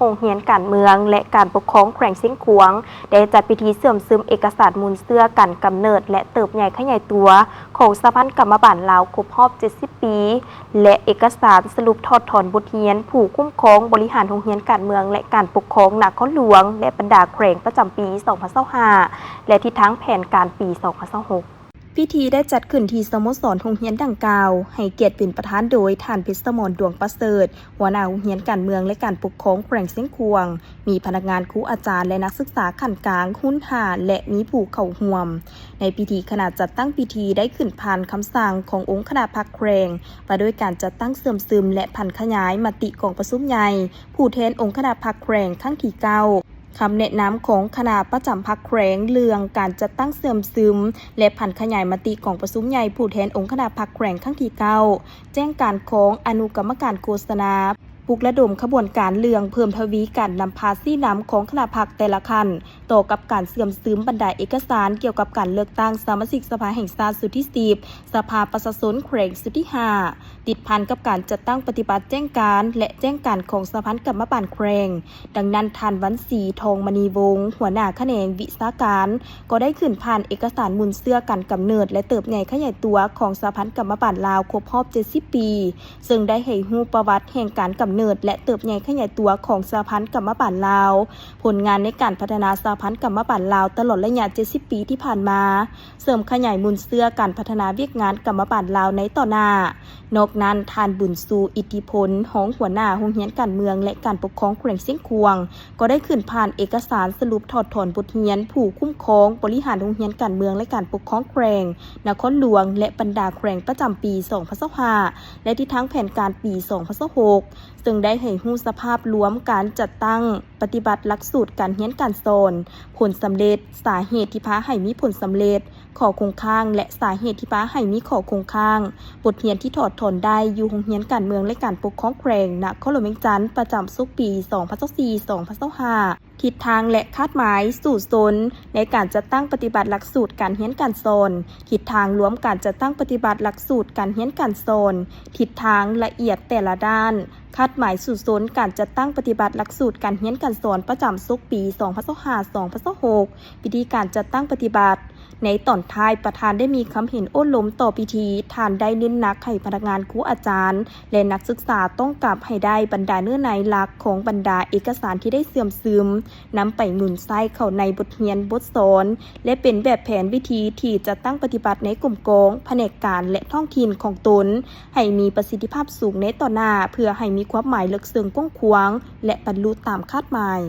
โรงเรียนการเมืองและการปกครองแขวงเชียงขวางได้จัดพิธีเสื่อมซึมเอกสารมูลเสื้อการกำเนิดและเติบใหญ่ขยายตัวของสหพันธ์กรรมบาลลาวครบรอบ 70 ปีและเอกสารสรุปถอดถอนบทเรียนผู้คุ้มครองบริหารโรงเรียนการเมืองและการปกครองนครหลวงและบรรดาแขวงประจำปี 2025 และทิศทางแผนการปี 2026พิธีได้จัดขึ้นที่สโมสรโรงเรียนดังกล่าวให้เกียรติเป็นประธานโดยท่านเพชรสมรดวงประเสริฐหัวหน้าโรงเรียนการเมืองและการปกครองแขวงเชียงขวางมีพนักงานครูอาจารย์และนักศึกษาขั้นกลางหุ้นหาและมีผู้เข้าร่วมในพิธีขณะจัดตั้งพิธีได้ขึ้นผ่านคำสั่งขององค์คณะพรรคแขวงมาด้วยการจัดตั้งเสื่อมซึมและพันขยายมติของประชุมใหญ่ผู้แทนองค์คณะพรรคแขวงครั้งที่ 9คำแนะนำของคณะประจำพรรคแขวงเรื่องการจัดตั้งเสื่อมซึมและผันขยายมติของประชุมใหญ่ผู้แทนองค์คณะพรรคแขวงครั้งที่ 9แจ้งการของอนุกรรมการโฆษณาปลุกระดมขบวนการเรื่องเพิ่มทวีการนำพาซี่น้ำของคณะพรรคแต่ละขั้นต่อกับการเสื่อมซึมบรรดาเอกสารเกี่ยวกับการเลือกตั้งสมาชิกสภาแห่งชาติสุดที่ 10สภาประชาชนแขวงสุดที่ 5ติดพันกับการจัดตั้งปฏิบัติแจ้งการและแจ้งการของสหพันธ์กรรมบาลแขวงดังนั้นท่านวันศรีทองมณีวงศ์หัวหน้าแขนงวิชาการก็ได้ขึ้นผ่านเอกสารมูลเสื้อการกำเนิดและเติบใหญ่ขยายตัวของสหพันธ์กรรมบาลลาวครบรอบ 70 ปีซึ่งได้ให้ฮู้ประวัติแห่งการกำเนิดและเติบใหญ่ขยายตัวของสหพันธ์กรรมบาลลาวผลงานในการพัฒนาสหพันธ์กรรมบาลลาวตลอดระยะ 70 ปีที่ผ่านมาเสริมขยายมูลเสื้อการพัฒนาเวียกงานกรรมบาลลาวในต่อหน้านอกนั้นท่านบุญสู่อิทธิพลของหัวหน้าโรงเรียนการเมืองและการปกครองแขวงเชียงขวางก็ได้ขึ้นผ่านเอกสารสรุปถอดถอนบทเรียนผู้คุ้มครองบริหารโรงเรียนการเมืองและการปกครองแขวงนครหลวงและบรรดาแขวงประจำปี 2025และทิศทางแผนการปี 2026ซึ่งได้ให้ฮู้สภาพรวมการจัดตั้งปฏิบัติหลักสูตรการเรียนการสอนผลสำเร็จสาเหตุที่พาให้มีผลสำเร็จข้อคงค้างและสาเหตุที่พาให้มีข้อคงค้างบทเรียนที่ถอดถอนได้อยู่โรงเรียนการเมืองและการปกครองแขวงนครหลวงเวียงจันทร์ประจำสุกปี 2024-2025ทิศทางและคาดหมายสู่สนในการจัดตั้งปฏิบัติหลักสูตรการเรียนการสอนทิศทางรวมการจัดตั้งปฏิบัติหลักสูตรการเรียนการสอนทิศทางละเอียดแต่ละด้านคาดหมายสู่สนการจัดตั้งปฏิบัติหลักสูตรการเรียนการสอนประจำสุกปี 2025-2026วิธีการจัดตั้งปฏิบัติในตอนท้ายประธานได้มีคำเห็นโอ้ล้มต่อพิธีท่านได้เน้นหนักให้พนักงานครูอาจารย์และนักศึกษาต้องกลับให้ได้บรรดาเนื้อในหลักของบรรดาเอกสารที่ได้เสื่อมซึมนำไปหนุนใส่เข้าในบทเรียนบทสอนและเป็นแบบแผนวิธีที่จะตั้งปฏิบัติในกลุ่มกองแผนกการและท้องถิ่นของตนให้มีประสิทธิภาพสูงในต่อหน้าเพื่อให้มีความหมายลึกซึ้งกว้างขวางและบรรลุตามคาดหมาย